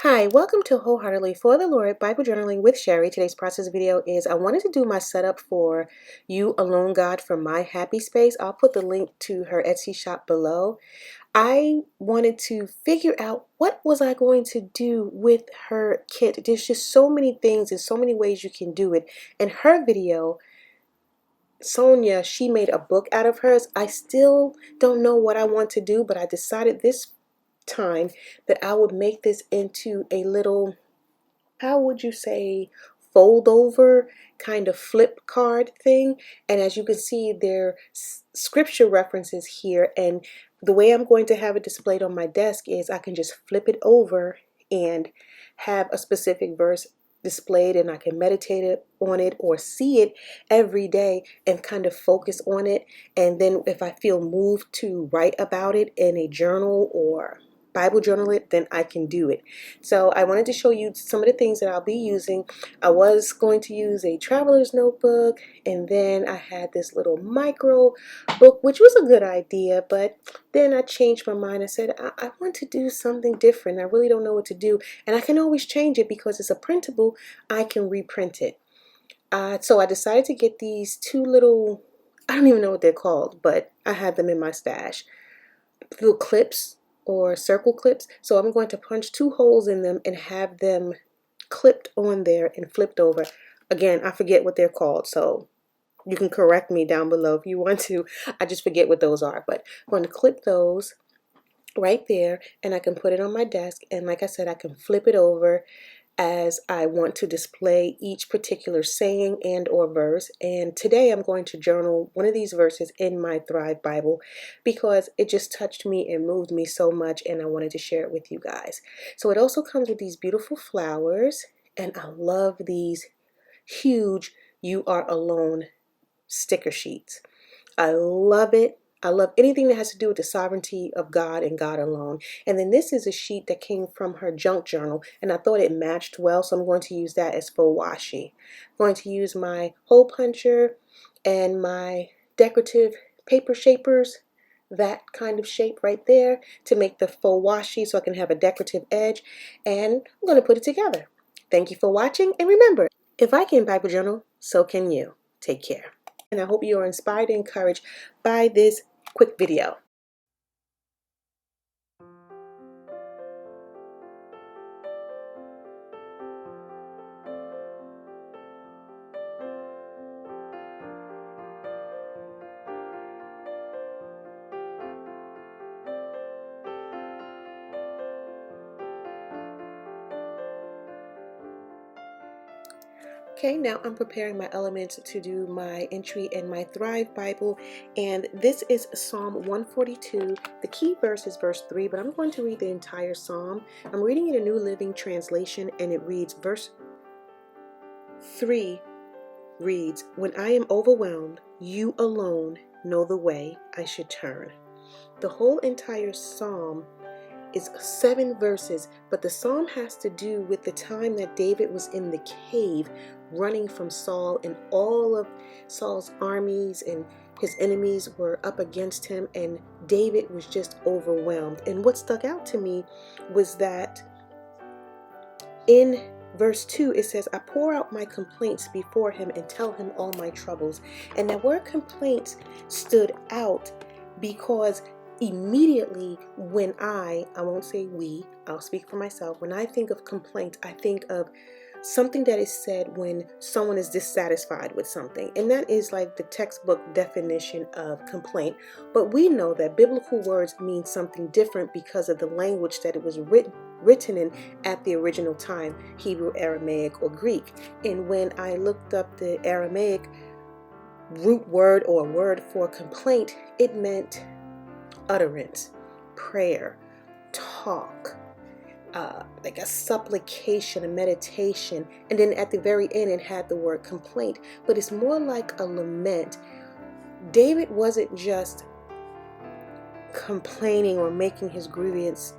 Hi, welcome to Wholeheartedly for the Lord Bible Journaling with Sherry. Today's process video is I wanted to do my setup for You Alone God from My Happy Space. I'll put the link to her Etsy shop below. I wanted to figure out what was I going to do with her kit. There's just so many things and so many ways you can do it. In her video, Sonia, she made a book out of hers. I still don't know what I want to do, but I decided this time that I would make this into a little, how would you say, fold over kind of flip card thing. And as you can see, there are scripture references here, and the way I'm going to have it displayed on my desk is I can just flip it over and have a specific verse displayed, and I can meditate on it or see it every day and kind of focus on it. And then if I feel moved to write about it in a journal or Bible journal it, then I can do it. So I wanted to show you some of the things that I'll be using. I was going to use a traveler's notebook, and then I had this little micro book, which was a good idea, but then I changed my mind. I said, I want to do something different. I really don't know what to do, and I can always change it because it's a printable. I can reprint it. So I decided to get these two little, I don't even know what they're called, but I had them in my stash, little clips or circle clips. So I'm going to punch two holes in them and have them clipped on there and flipped over. Again, I forget what they're called, so you can correct me down below if you want to. I just forget what those are, but I'm going to clip those right there, and I can put it on my desk, and like I said, I can flip it over as I want to display each particular saying and or verse. And today I'm going to journal one of these verses in my Thrive Bible because it just touched me and moved me so much, and I wanted to share it with you guys. So it also comes with these beautiful flowers, and I love these huge You Are Alone sticker sheets. I love it. I love anything that has to do with the sovereignty of God and God alone. And then this is a sheet that came from her junk journal, and I thought it matched well, so I'm going to use that as faux washi. I'm going to use my hole puncher and my decorative paper shapers, that kind of shape right there, to make the faux washi so I can have a decorative edge, and I'm going to put it together. Thank you for watching, and remember, if I can Bible journal, so can you. Take care. And I hope you are inspired and encouraged by this quick video. Okay, now I'm preparing my elements to do my entry in my Thrive Bible, and this is Psalm 142. The key verse is verse 3, but I'm going to read the entire psalm. I'm reading in a New Living Translation, and it reads, verse 3 reads, "When I am overwhelmed, you alone know the way I should turn." The whole entire psalm is 7 verses, but the psalm has to do with the time that David was in the cave running from Saul, and all of Saul's armies and his enemies were up against him, and David was just overwhelmed. And what stuck out to me was that in verse 2 it says, "I pour out my complaints before him and tell him all my troubles." And that word complaints stood out because immediately when I won't say we, I'll speak for myself, when I think of complaints, I think of something that is said when someone is dissatisfied with something. And that is like the textbook definition of complaint. But we know that biblical words mean something different because of the language that it was written in at the original time, Hebrew, Aramaic, or Greek. And when I looked up the Aramaic root word or word for complaint, it meant utterance, prayer, talk, like a supplication, a meditation. And then at the very end it had the word complaint, but it's more like a lament. David wasn't just complaining or making his grievance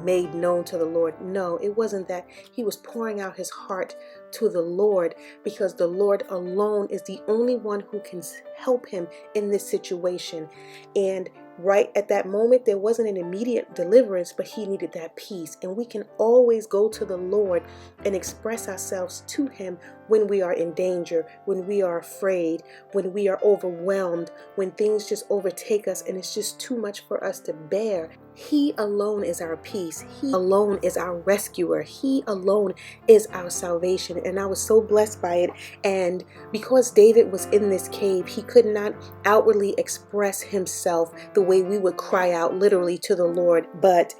made known to the Lord. No, it wasn't that. He was pouring out his heart to the Lord because the Lord alone is the only one who can help him in this situation. And right at that moment, there wasn't an immediate deliverance, but he needed that peace. And we can always go to the Lord and express ourselves to him when we are in danger, when we are afraid, when we are overwhelmed, when things just overtake us and it's just too much for us to bear. He alone is our peace. He alone is our rescuer. He alone is our salvation. And I was so blessed by it. And because David was in this cave, he could not outwardly express himself the way we would cry out literally to the Lord. But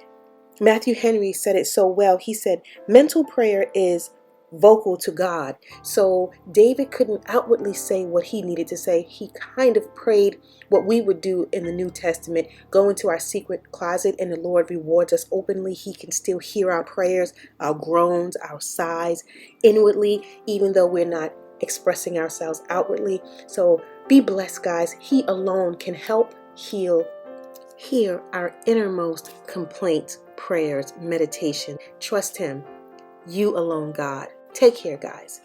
Matthew Henry said it so well. He said, mental prayer is vocal to God. So David couldn't outwardly say what he needed to say. He kind of prayed what we would do in the New Testament, go into our secret closet, and the Lord rewards us openly. He can still hear our prayers, our groans, our sighs inwardly, even though we're not expressing ourselves outwardly. So be blessed, guys. He alone can help heal, hear our innermost complaints, prayers, meditation. Trust him. You alone, God. Take care, guys.